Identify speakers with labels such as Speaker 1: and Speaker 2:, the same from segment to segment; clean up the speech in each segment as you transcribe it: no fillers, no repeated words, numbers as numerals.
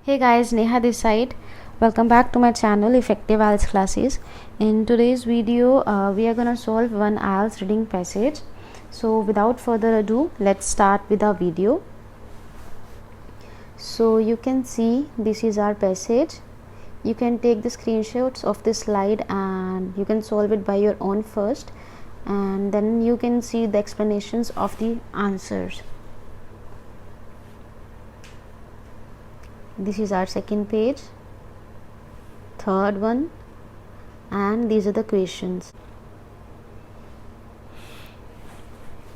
Speaker 1: Hey guys, Neha this side. Welcome back to my channel Effective IELTS Classes. In today's video, we are gonna solve one IELTS reading passage. So without further ado, let's start with our video. So you can see this is our passage. You can take the screenshots of this slide and you can solve it by your own first, and then you can see the explanations of the answers. This is our second page, third one, and these are the questions.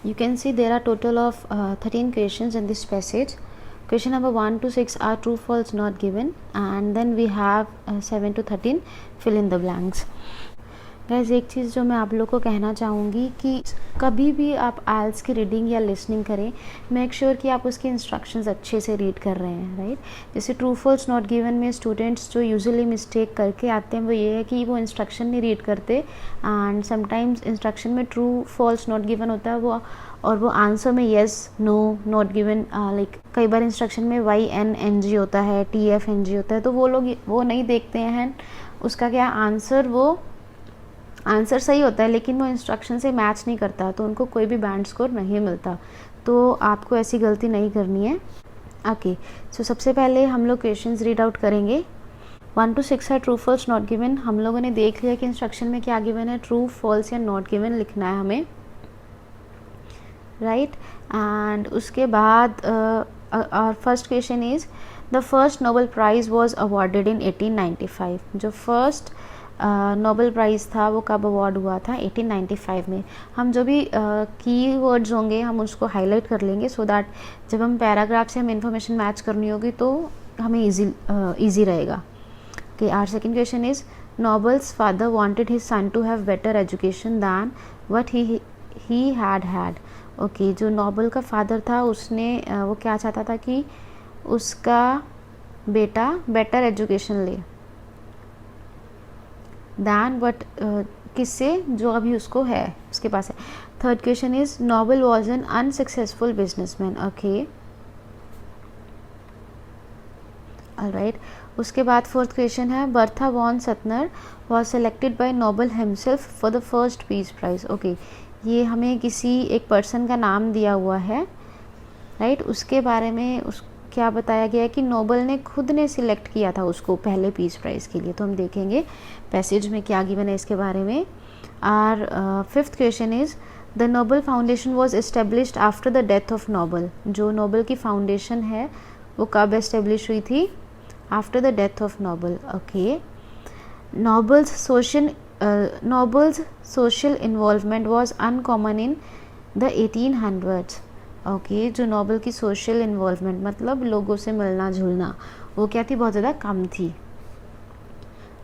Speaker 1: You can see there are total of 13 questions in this passage. Question number 1 to 6 are true false not given, and then we have 7 to 13 fill in the blanks. Guys, एक चीज़ जो मैं आप लोगों को कहना चाहूँगी कि कभी भी आप आइल्स की रीडिंग या लिसनिंग करें, मेक श्योर कि आप उसके इंस्ट्रक्शंस अच्छे से रीड कर रहे हैं, राइट। जैसे ट्रू फॉल्स नॉट गिवन में स्टूडेंट्स जो यूजुअली मिस्टेक करके आते हैं वो ये है कि वो इंस्ट्रक्शन नहीं रीड करते, एंड समटाइम्स इंस्ट्रक्शन में ट्रू फॉल्स नॉट गिवन होता है वो आंसर में yes no not given, like कई बार इंस्ट्रक्शन में YNNG होता है, TFNG होता है, तो वो लोग वो नहीं देखते हैं उसका क्या आंसर सही होता है लेकिन वो इंस्ट्रक्शन से मैच नहीं करता, तो उनको कोई भी बैंड स्कोर नहीं मिलता। तो आपको ऐसी गलती नहीं करनी है। ओके, सो सबसे पहले हम लोग क्वेश्चंस रीड आउट करेंगे। 1 to 6 है ट्रू फॉल्स नॉट गिवन। हम लोगों ने देख लिया कि इंस्ट्रक्शन में क्या गिवन है, ट्रू फॉल्स या नॉट गिवन लिखना है हमें, राइट। एंड उसके बाद और first question is the first Nobel prize was awarded इन 1895। जो फर्स्ट नोबेल प्राइज़ था वो कब अवार्ड हुआ था, 1895 में। हम जो भी की वर्ड्स होंगे हम उसको हाईलाइट कर लेंगे, सो दैट जब हम पैराग्राफ से हमें इन्फॉर्मेशन मैच करनी होगी तो हमें ईजी रहेगा। Okay, our second question is Nobel's father wanted his son to have better education than what he had. Okay, जो नोबल का फादर था उसने वो क्या चाहता था कि उसका बेटा बेटर एजुकेशन ले दैन बट किससे, जो अभी उसको है उसके पास है। Third question is Nobel was an unsuccessful businessman. Okay, alright. उसके बाद फोर्थ क्वेश्चन है Bertha von Suttner was selected bye Nobel himself for the first peace prize. Okay, ये हमें किसी एक पर्सन का नाम दिया हुआ है, राइट। उसके बारे में क्या बताया गया है कि नोबल ने खुद ने सिलेक्ट किया था उसको पहले पीस प्राइज़ के लिए। तो हम देखेंगे पैसेज में क्या गिवन है इसके बारे में। Our fifth question is the Nobel foundation was established after the death of Nobel. जो नोबल की फाउंडेशन है वो कब एस्टेब्लिश हुई थी, after the death of Nobel. Okay, Nobel's social involvement was uncommon in the 1800s। Okay, जो Nobel की social involvement मतलब लोगों से मिलना जुलना वो क्या थी, बहुत ज़्यादा कम थी।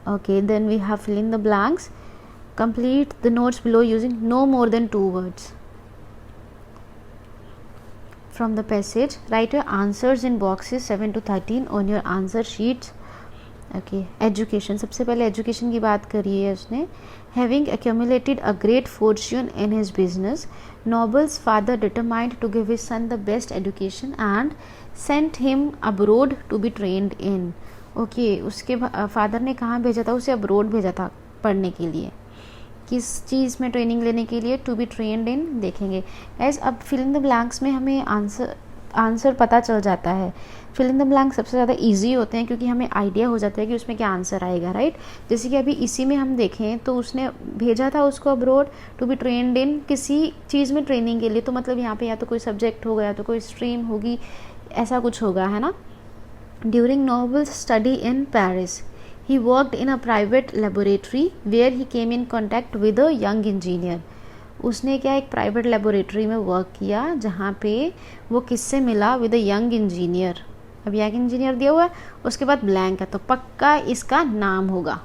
Speaker 1: Okay, then we have fill in the blanks. Complete the notes below using no more than 2 words from the passage. Write your answers in boxes 7 to 13 on your answer sheets. Okay, education, सबसे पहले education की बात करी है उसने। Having accumulated a great fortune in his business, Noble's father determined to give his son the best education and sent him abroad to be trained in. Okay, उसके father ने कहाँ भेजा था, उसे अब्रोड भेजा था पढ़ने के लिए। किस चीज़ में ट्रेनिंग लेने के लिए, टू बी ट्रेंड इन, देखेंगे। एज अब फिल इन द ब्लैंक्स में हमें आंसर पता चल जाता है। फिल इन द ब्लैंक सबसे ज़्यादा इजी होते हैं क्योंकि हमें आइडिया हो जाता है कि उसमें क्या आंसर आएगा, राइट। जैसे कि अभी इसी में हम देखें तो उसने भेजा था उसको अब्रोड टू बी ट्रेंड इन, किसी चीज़ में ट्रेनिंग के लिए, तो मतलब यहाँ पे या तो कोई सब्जेक्ट होगा या तो कोई स्ट्रीम होगी, ऐसा कुछ होगा, है ना। During Nobel's study in Paris he worked in a private laboratory where he came in contact with a young engineer. उसने क्या एक प्राइवेट लेबोरेटरी में वर्क किया जहाँ पे वो किससे मिला, विद अ यंग इंजीनियर। अब यंग इंजीनियर दिया हुआ है, उसके बाद ब्लैंक है तो पक्का इसका नाम होगा।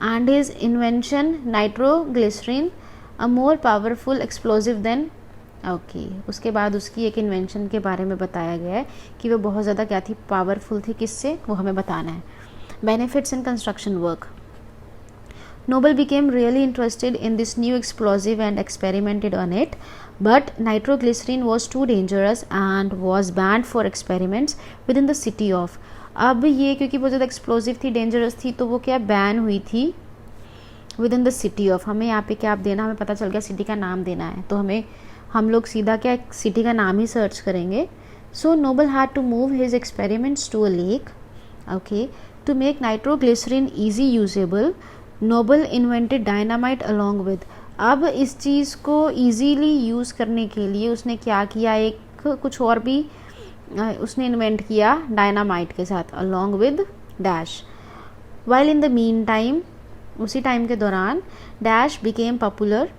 Speaker 1: And his invention nitroglycerin a more powerful explosive than. Okay, उसके बाद उसकी एक इन्वेंशन के बारे में बताया गया है कि वो बहुत ज़्यादा क्या थी, पावरफुल थी, किससे, वो हमें बताना है। Benefits in construction work. Noble became really interested in this new explosive and experimented on it, but nitroglycerin was too dangerous and was banned for experiments within the city of अब ये क्योंकि बहुत ज़्यादा एक्सप्लोजिव थी, dangerous थी, तो वो क्या बैन हुई थी with in the city of. हमें यहाँ पे क्या आप देना, हमें पता चल गया सिटी का नाम देना है, तो हम लोग सीधा क्या सिटी का नाम ही सर्च करेंगे। So Nobel had to move his experiments to a lake, okay, to make nitroglycerine easy usable. Nobel invented dynamite along with. अब इस चीज़ को ईजीली यूज़ करने के लिए उसने क्या किया, एक कुछ और भी उसने इन्वेंट किया डायनामाइट के साथ, along with dash. While in the mean time, उसी टाइम के दौरान, डैश बिकेम पॉपुलर,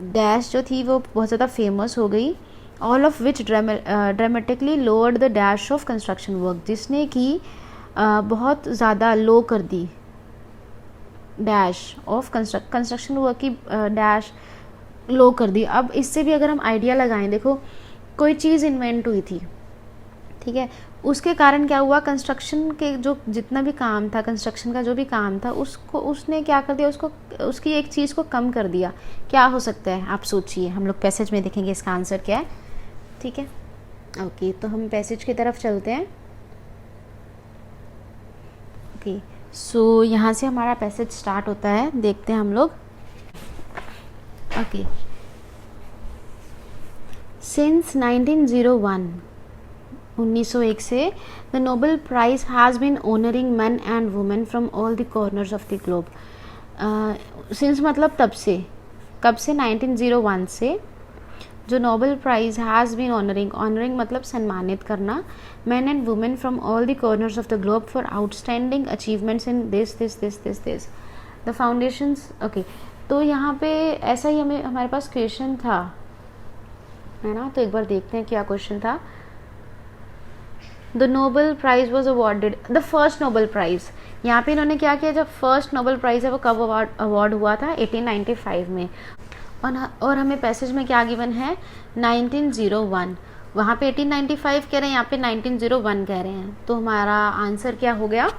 Speaker 1: डैश जो थी वो बहुत ज़्यादा फेमस हो गई। All of which dramatically lowered the dash of construction work, जिसने कि बहुत ज़्यादा लो कर the dash of construction work की डैश लो कर दी। अब इससे भी अगर हम आइडिया लगाएं, देखो कोई चीज़ इन्वेंट हुई थी, ठीक है, उसके कारण क्या हुआ, कंस्ट्रक्शन के जो जितना भी काम था, कंस्ट्रक्शन का जो भी काम था, उसको उसने क्या कर दिया, उसको उसकी एक चीज़ को कम कर दिया। क्या हो सकता है आप सोचिए, हम लोग पैसेज में देखेंगे इसका आंसर क्या है, ठीक है। ओके, तो हम पैसेज की तरफ चलते हैं। ओके, सो यहाँ से हमारा पैसेज स्टार्ट होता है, देखते हैं हम लोग। ओके, सिंस 1901 से the Nobel prize has been honouring man and women from all the corners of the globe. Since मतलब तब से, कब से, 1901 से जो Nobel prize has been honouring मतलब सम्मानित करना, man and women from all the corners of the globe for outstanding achievements in this the foundations. Okay, तो यहाँ पे ऐसा ही हमारे पास क्वेश्चन था, है ना, तो एक बार देखते हैं क्या क्वेश्चन था। The Nobel prize was awarded, the first Nobel prize, यहाँ पे इन्होंने क्या किया, जब फर्स्ट नोबेल प्राइज है वो कब अवार्ड हुआ था, 1895 में। और हमें पैसेज में क्या गिवन है, 1901, वहाँ पे 1895 कह रहे हैं, यहाँ पे 1901 कह रहे हैं, तो हमारा आंसर क्या हो गया,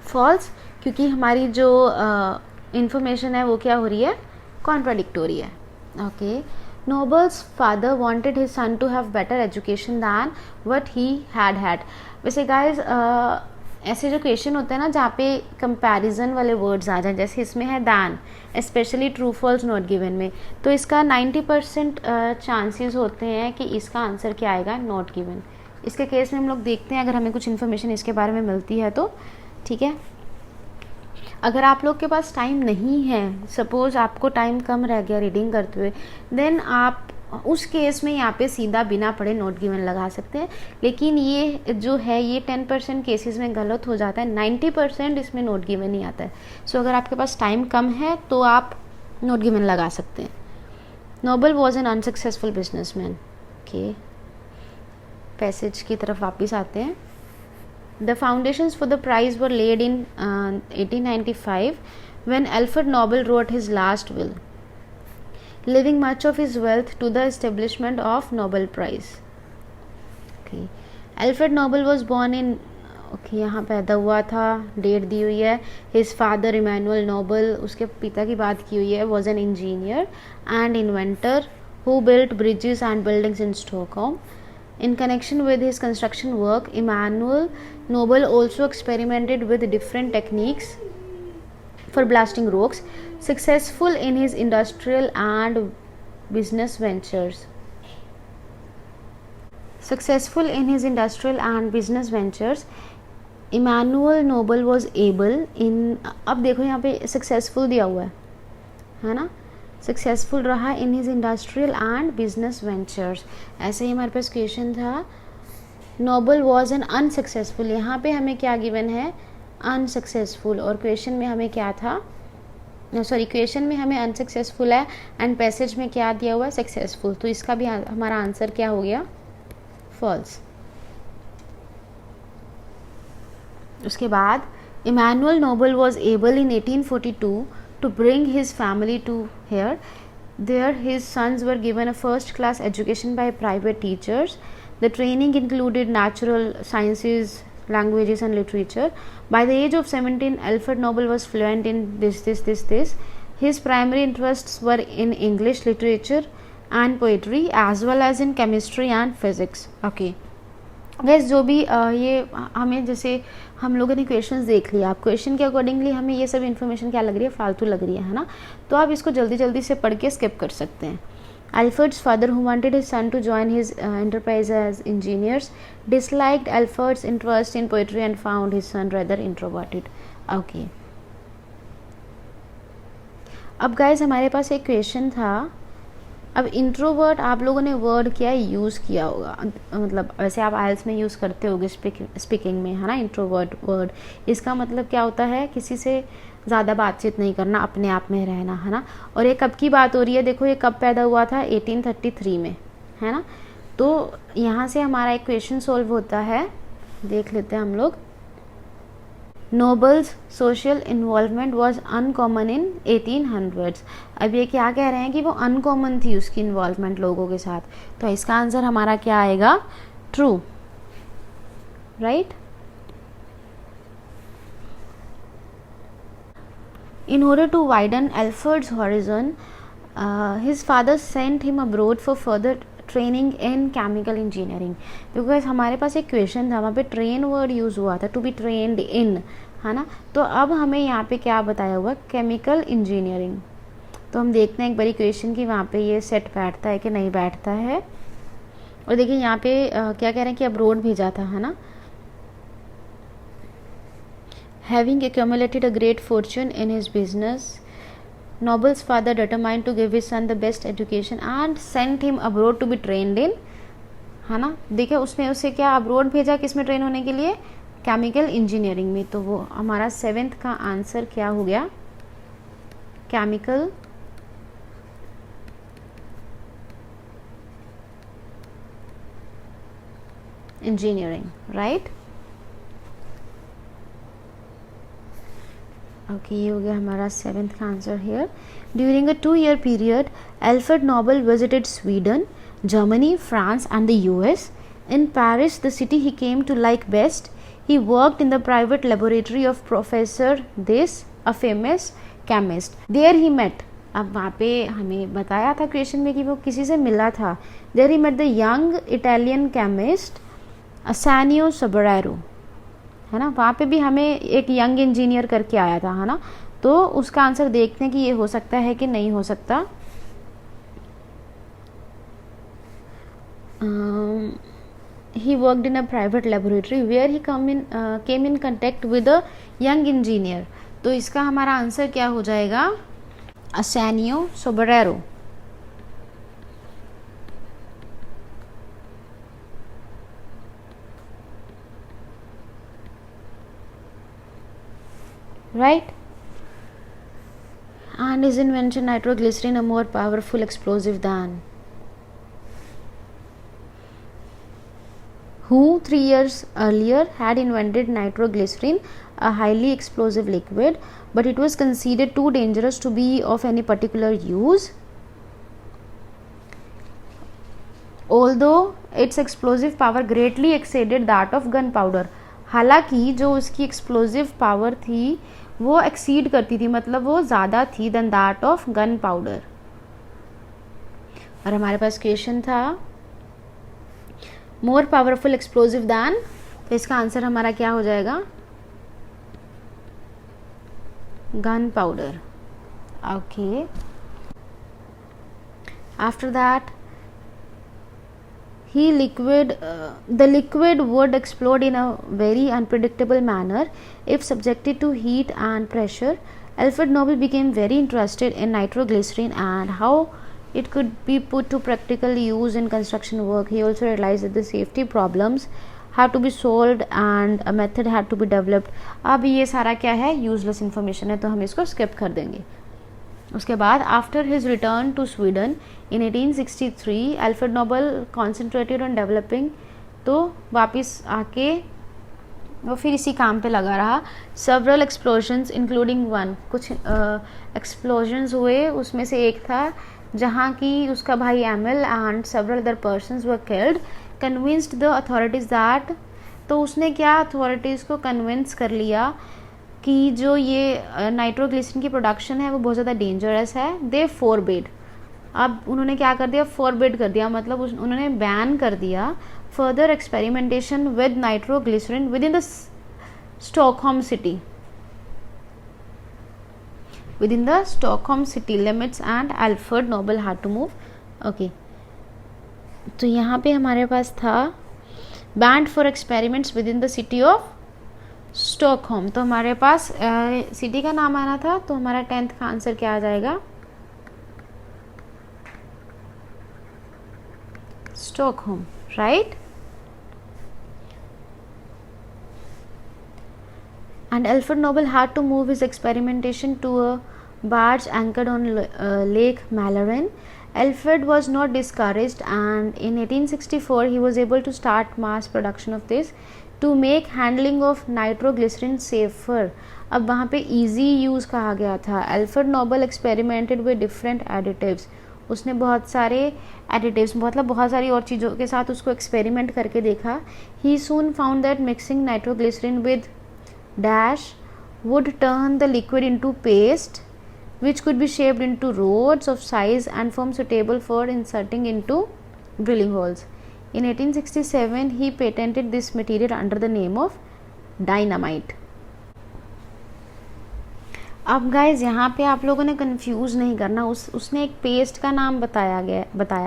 Speaker 1: फॉल्स, क्योंकि हमारी जो इंफॉर्मेशन है वो क्या हो रही है, कॉन्ट्राडिक्टोरी है। Okay, Nobel's father wanted his son to have better education than what he had. वैसे गाइज ऐसे जो क्वेश्चन होते हैं ना जहाँ पे कंपैरिजन वाले वर्ड्स आ जाए, जैसे इसमें है than, specially true false not given में, तो इसका 90% चांसेस होते हैं कि इसका आंसर क्या आएगा, नॉट गिवन। इसके केस में हम लोग देखते हैं अगर हमें कुछ इन्फॉर्मेशन इसके बारे में मिलती है तो, ठीक है। अगर आप लोग के पास टाइम नहीं है, सपोज आपको टाइम कम रह गया रीडिंग करते हुए, देन आप उस केस में यहाँ पे सीधा बिना पढ़े नोट गिवन लगा सकते हैं। लेकिन ये जो है ये 10% केसेस में गलत हो जाता है, 90% इसमें नोट गिवन ही आता है। सो अगर आपके पास टाइम कम है तो आप नोट गिवन लगा सकते हैं। Nobel was an unsuccessful businessman. Okay, passage की तरफ वापस आते हैं। The foundations for the prize were laid in 1895 when Alfred Nobel wrote his last will, leaving much of his wealth to the establishment of Nobel Prize. Okay, Alfred Nobel was born in, okay, यहाँ पैदा हुआ था, date दी हुई है। His father Emmanuel Nobel, उसके पिता की बात की हुई है, was an engineer and inventor who built bridges and buildings in Stockholm. In connection with his construction work, Emmanuel Nobel also experimented with different techniques for blasting rocks, successful in his industrial and business ventures. Emmanuel Nobel was able in, अब देखो यहाँ पे successful दिया हुआ है ना, successful रहा in his industrial and business ventures. ऐसे ही हमारे पास क्वेश्चन था, नोबल वॉज एन अनसक्सेसफुल, यहाँ पे हमें क्या गिवन है, अनसक्सेसफुल, और क्वेश्चन में हमें क्या था, सॉरी क्वेश्चन में हमें अनसक्सेसफुल है एंड पैसेज में क्या दिया हुआ है, सक्सेसफुल, तो इसका भी हमारा आंसर क्या हो गया, फॉल्स। उसके बाद Immanuel Nobel was able in 1842 to bring his family to here. There his sons were given a first class education by private teachers. The training included natural sciences, languages and literature. By the age of 17, Alfred Nobel was fluent in this. His primary interests were in English literature and poetry as well as in chemistry and physics. Okay, gas जो भी ये हमें, जैसे हम लोगों ने questions देख लिया, आप क्वेश्चन के अकॉर्डिंगली हमें ये सब इन्फॉर्मेशन क्या लग रही है, फालतू लग रही है ना, तो आप इसको जल्दी जल्दी से पढ़ के स्किप कर सकते हैं. Alfred's father, who wanted his son to join his enterprise as engineers, disliked Alfred's interest in poetry and found his son rather introverted. Okay. अब गाइस हमारे पास एक क्वेश्चन था. अब इंट्रोवर्ट आप लोगों ने वर्ड क्या यूज़ किया होगा, मतलब वैसे आप आइल्स में यूज़ करते होगे स्पीकिंग में, है ना. इंट्रोवर्ट वर्ड, इसका मतलब क्या होता है, किसी से ज़्यादा बातचीत नहीं करना, अपने आप में रहना, है ना. और ये कब की बात हो रही है, देखो ये कब पैदा हुआ था, 1833 में, है ना. तो यहाँ से हमारा एक क्वेश्चन सॉल्व होता है, देख लेते हैं हम लोग. Nobles social involvement was uncommon in 1800s. अब ये क्या कह रहे हैं कि वो अनकॉमन थी उसकी इन्वॉल्वमेंट लोगों के साथ, तो इसका आंसर हमारा क्या आएगा, true, right. In order to widen Alfred's horizon, his father sent him abroad for further training in chemical engineering. Because हमारे पास एक क्वेश्चन था, वहाँ पे ट्रेन वर्ड यूज़ हुआ था, टू बी ट्रेंड इन, है ना. तो अब हमें यहाँ पे क्या बताया हुआ, केमिकल इंजीनियरिंग. तो हम देखते हैं एक बारी क्वेश्चन की वहाँ पे ये सेट बैठता है कि नहीं बैठता है. और देखिए यहाँ पे क्या कह रहे हैं कि अब्रोड भेजा था, है ना. Having accumulated a great fortune in his business, Noble's father determined to give his son the best education and sent him abroad to be trained in, है ना. देखिए उसने उसे क्या अब्रोड भेजा, किस में ट्रेन होने के लिए, केमिकल इंजीनियरिंग में. तो वो हमारा 7th का आंसर क्या हो गया, केमिकल इंजीनियरिंग, राइट. ओके, ये हो गया हमारा 7th का answer here. During a 2-year period Alfred Nobel visited Sweden, Germany, France and the US. In Paris, the city he came to like best, he worked in the private laboratory of Professor This, a famous chemist. There he met, अब वहाँ पे हमें बताया था question में कि वो किसी से मिला था. There he met the young Italian chemist Ascanio Sobrero, है ना. वहाँ पे भी हमें एक यंग इंजीनियर करके आया था, है ना. तो उसका आंसर देखते हैं कि ये हो सकता है कि नहीं हो सकता. He worked in a private laboratory where he came in contact with a young engineer. तो इसका हमारा आंसर क्या हो जाएगा, Ascanio Sobrero. Right. And his invention nitroglycerin, a more powerful explosive than, who 3 years earlier had invented nitroglycerin, a highly explosive liquid, but it was considered too dangerous to be of any particular use, although its explosive power greatly exceeded that of gunpowder. हालांकि जो उसकी explosive power थी वो exceed करती थी, मतलब वो ज़्यादा थी then that of gun powder. और हमारे पास क्वेश्चन था मोर पावरफुल एक्सप्लोजिव दैन, तो इसका आंसर हमारा क्या हो जाएगा, gun powder. Okay. After that the liquid would explode in a very unpredictable manner if subjected to heat and pressure. Alfred Nobel became very interested in nitroglycerin and how it could be put to practical use in construction work. He also realized that the safety problems had to be solved and a method had to be developed. अब ये सारा क्या है, useless information है, तो हम इसको skip कर देंगे. उसके बाद after his return to Sweden in 1863 Alfred Nobel concentrated on developing. तो वापस आके वो फिर इसी काम पे लगा रहा. सेवरल एक्सप्लोजन्स इंक्लूडिंग वन, कुछ एक्सप्लोजन्स हुए, उसमें से एक था जहाँ की उसका भाई Emil and several other persons were killed. Convinced the authorities that, तो उसने क्या अथॉरिटीज़ को कन्विंस कर लिया कि जो ये नाइट्रोग्लिसरीन की प्रोडक्शन है वो बहुत ज़्यादा डेंजरस है. दे फॉरबिड, अब उन्होंने क्या कर दिया, फॉरबिड कर दिया, मतलब उन्होंने बैन कर दिया further experimentation with nitroglycerin within the Stockholm city limits, and Alfred Nobel had to move. Okay, तो यहाँ पे हमारे पास था banned for experiments within the city of Stockholm. तो हमारे पास सिटी का नाम आना था, तो हमारा 10th का आंसर क्या आ जाएगा? Stockholm, right? And Alfred Nobel had to move his experimentation to a barge anchored on Lake Mälaren. Alfred was not discouraged, and in 1864 he was able to start mass production of this to make handling of nitroglycerin safer. अब वहाँ पे easy use कहा गया था. Alfred Nobel experimented with different additives. उसने बहुत सारे additives मतलब बहुत सारी और चीज़ों के साथ उसको एक्सपेरिमेंट करके देखा. He soon found that mixing nitroglycerin with dash would turn the liquid into paste which could be shaped into rods of size and form suitable for inserting into drilling holes. In 1867 he patented this material under the name of dynamite. अब guys यहाँ पे आप लोगों ने confuse नहीं करना, उसने एक पेस्ट का नाम बताया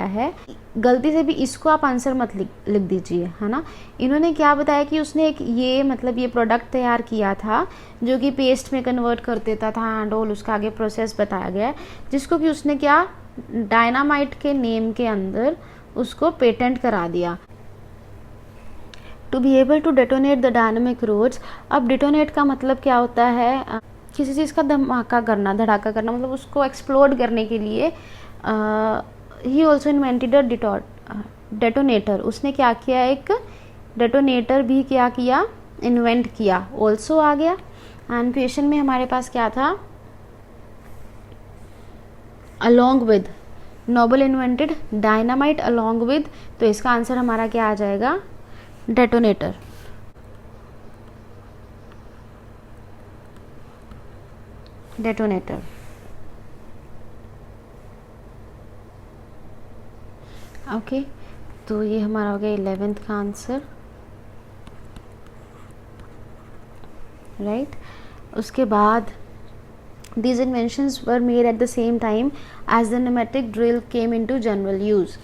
Speaker 1: है. गलती से भी इसको आप आंसर मत लिख दीजिए, है ना. इन्होंने क्या बताया कि उसने एक ये प्रोडक्ट तैयार किया था जो कि पेस्ट में कन्वर्ट कर देता था एंड ऑल. उसका आगे प्रोसेस बताया गया है जिसको कि उसने क्या डायनामाइट के नेम के अंदर उसको पेटेंट करा दिया. To be able to detonate the dynamic rods. अब डिटोनेट का मतलब क्या होता है? किसी चीज़ का धमाका करना, धड़ाका करना, मतलब उसको एक्सप्लोड करने के लिए. He also invented a detonator. उसने क्या किया? एक डेटोनेटर भी क्या किया? इन्वेंट किया. ऑल्सो आ गया. एंड क्वेश्चन में हमारे पास क्या था? Along with. Nobel invented dynamite along with. तो इसका आंसर हमारा क्या आ जाएगा? डेटोनेटर. डेटोनेटर. ओके, तो ये हमारा हो गया 11th का आंसर, राइट. उसके बाद these inventions were made at the same time as the pneumatic drill came into general use.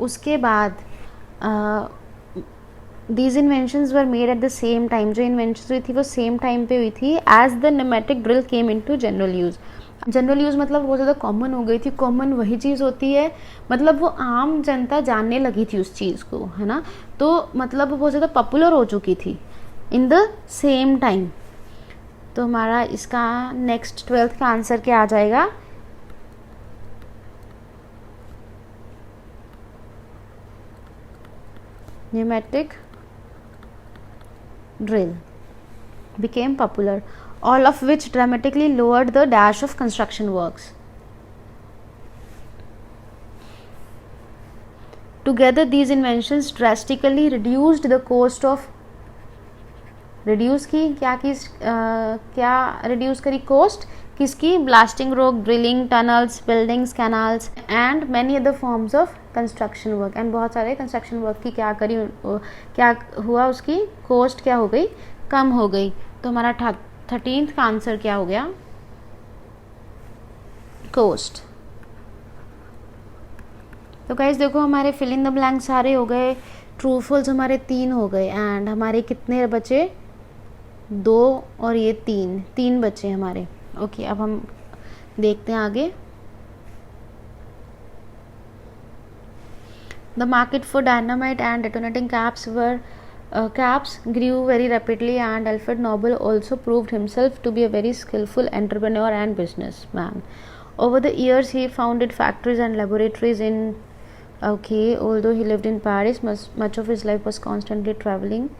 Speaker 1: उसके बाद These inventions were made at the same time. जो inventions हुई थी वो सेम टाइम पे हुई थी as the pneumatic drill came into general use. General use मतलब बहुत ज़्यादा कॉमन हो गई थी. कॉमन वही चीज़ होती है, मतलब वो आम जनता जानने लगी थी उस चीज़ को, है ना. तो मतलब वो बहुत ज़्यादा पॉपुलर हो चुकी थी इन द सेम टाइम. तो हमारा इसका नेक्स्ट 12th का आंसर क्या आ जाएगा? pneumatic drill became popular, all of which dramatically lowered the dash of construction works. Together these inventions drastically reduced the cost of क्या reduce करी cost किसकी? blasting rock, drilling, tunnels, buildings, canals and many other forms of construction work. and बहुत सारे construction work की क्या हुआ? उसकी cost क्या हो गई? कम हो गई. तो हमारा 13th का आंसर क्या हो गया? cost. तो गाइस देखो हमारे fill in the blank सारे हो गए. ट्रू फॉल्स हमारे 3 हो गए एंड हमारे कितने बचे? 2 और ये 3 बचे हमारे. ओके, अब हम देखते हैं आगे. The market for dynamite and detonating caps grew very rapidly, and Alfred Nobel also proved himself to be a very skillful entrepreneur and businessman. Over the years, he founded factories and laboratories although he lived in Paris, much of his life was constantly traveling.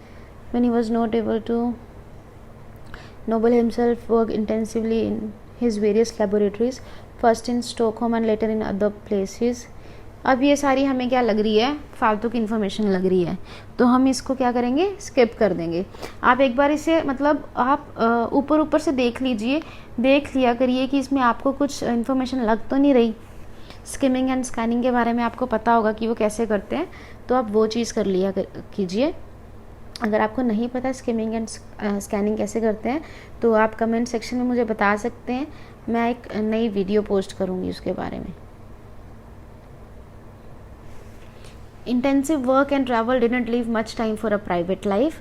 Speaker 1: When he was not able to, Nobel himself worked intensively in his various laboratories, first in Stockholm and later in other places. अब ये सारी हमें क्या लग रही है? फालतू की इन्फॉर्मेशन लग रही है, तो हम इसको क्या करेंगे? स्किप कर देंगे. आप एक बार इसे मतलब आप ऊपर से देख लिया करिए कि इसमें आपको कुछ इन्फॉर्मेशन लग तो नहीं रही. स्किमिंग एंड स्कैनिंग के बारे में आपको पता होगा कि वो कैसे करते हैं, तो आप वो चीज़ कर लिया कीजिए। अगर आपको नहीं पता स्किमिंग एंड स्कैनिंग कैसे करते हैं तो आप कमेंट सेक्शन में मुझे बता सकते हैं, मैं एक नई वीडियो पोस्ट करूँगी उसके बारे में। Intensive work and travel didn't leave much time for a private life.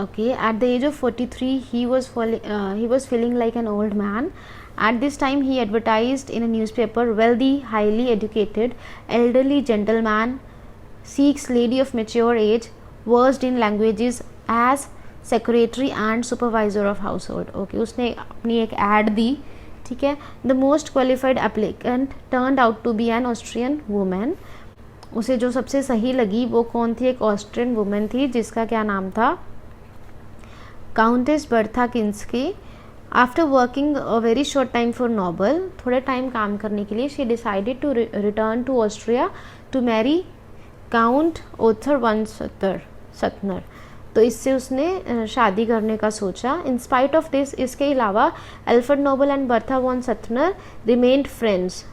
Speaker 1: Okay, at the age of 43, he was feeling like an old man. At this time, he advertised in a newspaper, "Wealthy, highly educated, elderly gentleman seeks lady of mature age, versed in languages as secretary and supervisor of household." Okay, उसने अपनी एक ad दी, ठीक है। The most qualified applicant turned out to be an Austrian woman. उसे जो सबसे सही लगी वो कौन थी? एक ऑस्ट्रियन वुमेन थी जिसका क्या नाम था? Countess Bertha Kinsky. After working a very short time for Nobel, थोड़े टाइम काम करने के लिए, she decided to return to Austria to marry count Arthur von Suttner. तो इससे उसने शादी करने का सोचा। इन स्पाइट ऑफ दिस, इसके अलावा Alfred Nobel and Bertha von Suttner remained friends,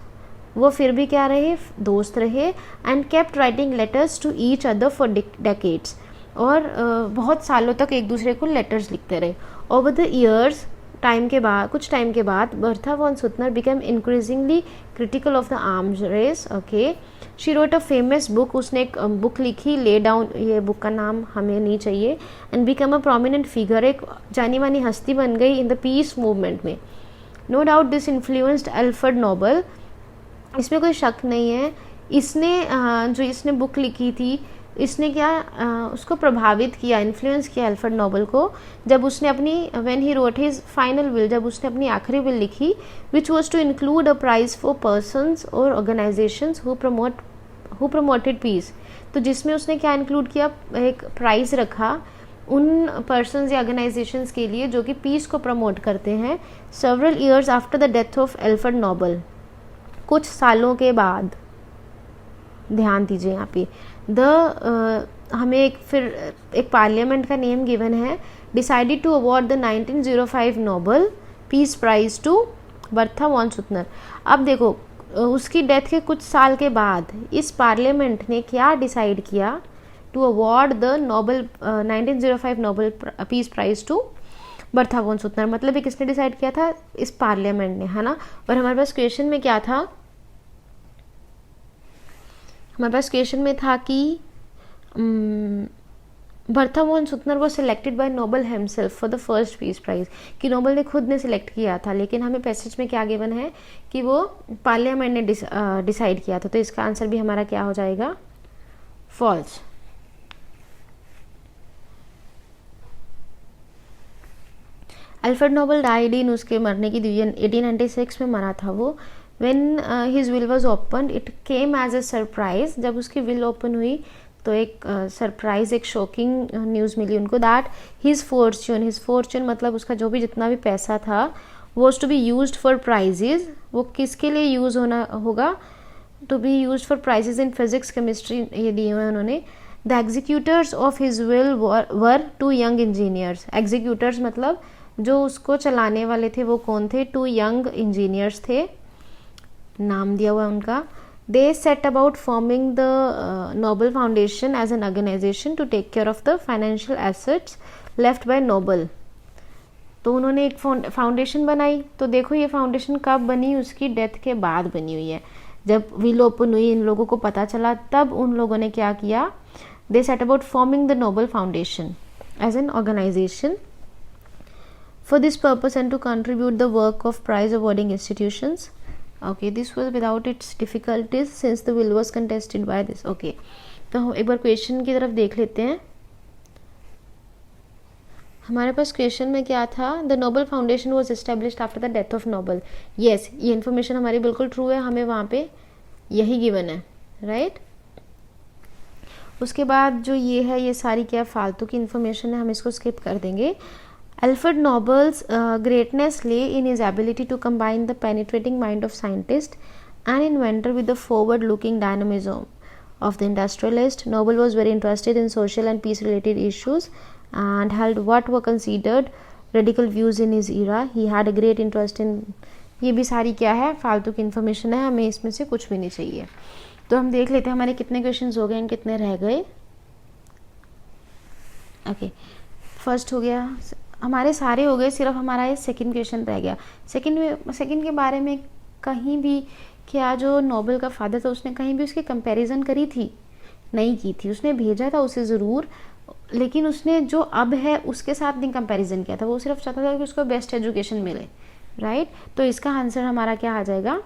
Speaker 1: वो फिर भी क्या रहे? दोस्त रहे। And kept writing letters to each other for decades, और बहुत सालों तक एक दूसरे को लेटर्स लिखते रहे। ओवर द ईयर्स, कुछ टाइम के बाद Bertha von Suttner become increasingly critical of the arms race. Okay, she wrote a famous book, उसने एक बुक लिखी, ले डाउन, ये बुक का नाम हमें नहीं चाहिए। And become a prominent figure, एक जानी मानी हस्ती बन गई इन द पीस मूवमेंट में। No doubt this influenced Alfred Nobel, इसमें कोई शक नहीं है। इसने जो इसने बुक लिखी थी, इसने क्या उसको प्रभावित किया, इन्फ्लुएंस किया अल्फ्रेड नोबल को, जब उसने अपनी when he wrote his final will, जब उसने अपनी आखिरी विल लिखी, which was to include a prize for persons और ऑर्गेनाइजेशंस हु प्रमोटेड पीस। तो जिसमें उसने क्या इंक्लूड किया? एक प्राइज रखा उन पर्सनस या ऑर्गेनाइजेशंस के लिए जो कि पीस को प्रमोट करते हैं। Several years after the death of Alfred Nobel, कुछ सालों के बाद, ध्यान दीजिए यहाँ पे, हमें एक पार्लियामेंट का नेम गिवन है, decided to award the 1905 Nobel peace prize to Bertha von Suttner. अब देखो, उसकी डेथ के कुछ साल के बाद इस पार्लियामेंट ने क्या डिसाइड किया? To award the 1905 Nobel peace prize to Bertha von Suttner. मतलब ये किसने डिसाइड किया था? इस पार्लियामेंट ने, है ना। और हमारे पास क्वेश्चन में क्या था? हमारे पास क्वेश्चन में था कि बर्था वॉन सुतनर वो selected by Nobel himself for the first peace prize, कि नोबल ने खुद ने सिलेक्ट किया था, लेकिन हमें पैसेज में क्या गिवन है कि वो पार्लियामेंट ने डिसाइड किया था। तो इसका आंसर भी हमारा क्या हो जाएगा? False. Alfred Nobel died in, उसके मरने की 1896 में मरा था वो। When his will was open, it came as a surprise, जब उसकी विल ओपन हुई तो एक सरप्राइज, एक शॉकिंग न्यूज़ मिली उनको, दैट हिज फॉर्च्यून मतलब उसका जो भी जितना भी पैसा था, was to be used for prizes. वो किसके लिए यूज़ होना होगा? To be used for prizes in physics, chemistry, ये दिए हुए हैं उन्होंने। The executors of his will were 2 young engineers. Executors मतलब जो उसको चलाने वाले थे वो कौन थे? 2 यंग इंजीनियर्स थे, नाम दिया हुआ उनका। They set about forming the Nobel foundation as an organisation to take care of the financial assets left by Nobel. तो उन्होंने एक फाउंडेशन बनाई। तो देखो ये फाउंडेशन कब बनी? उसकी डेथ के बाद बनी हुई है। जब विल ओपन हुई, इन लोगों को पता चला, तब उन लोगों ने क्या किया? They set about forming the Nobel foundation as an organisation for this purpose and to contribute the work of prize awarding institutions. Okay, this was without its difficulties since the will was contested by this. Okay, तो एक बार question की तरफ देख लेते हैं। हमारे पास question में क्या था? The Nobel foundation was established after the death of Nobel. Yes, ये इन्फॉर्मेशन हमारी बिल्कुल ट्रू है, हमें वहाँ पे यही गिवन है, राइट। उसके बाद जो ये है, ये सारी क्या फालतू की इन्फॉर्मेशन है, हम इसको स्किप कर देंगे। Alfred Nobel's greatness lay in his ability to combine the penetrating mind of scientist and inventor with the forward-looking dynamism of the industrialist. Nobel was very interested in social and peace-related issues and held what were considered radical views in his era. He had a great interest in ये भी सारी क्या है, फालतू की information है, हमें इसमें से कुछ भी नहीं चाहिए। तो हम देख लेते हैं हमारे कितने क्वेश्चंस हो गए एंड कितने रह गए। ओके, फर्स्ट हो गया, हमारे सारे हो गए, सिर्फ हमारा ये सेकंड क्वेश्चन रह गया। सेकंड के बारे में कहीं भी क्या जो नोबेल का फादर था उसने कहीं भी उसकी कंपैरिजन करी थी? नहीं की थी। उसने भेजा था उसे ज़रूर, लेकिन उसने जो अब है उसके साथ नहीं कंपैरिजन किया था। वो सिर्फ चाहता था कि उसको बेस्ट एजुकेशन मिले, राइट। तो इसका आंसर हमारा क्या आ जाएगा?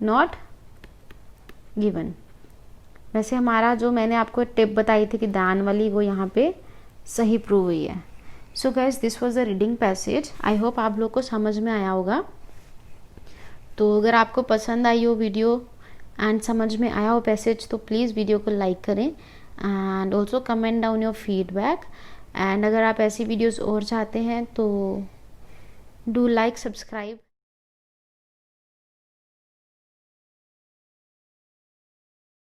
Speaker 1: Not given. वैसे हमारा जो मैंने आपको टिप बताई थी कि दान वाली, वो यहाँ पे सही प्रूव हुई है। So guys, this was the reading passage. I hope आप लोग को समझ में आया होगा। तो अगर आपको पसंद आई हो वीडियो एंड समझ में आया हो पैसेज, तो प्लीज़ वीडियो को लाइक करें and also comment down your feedback. And अगर आप ऐसी वीडियोस और चाहते हैं तो डू लाइक, सब्सक्राइब।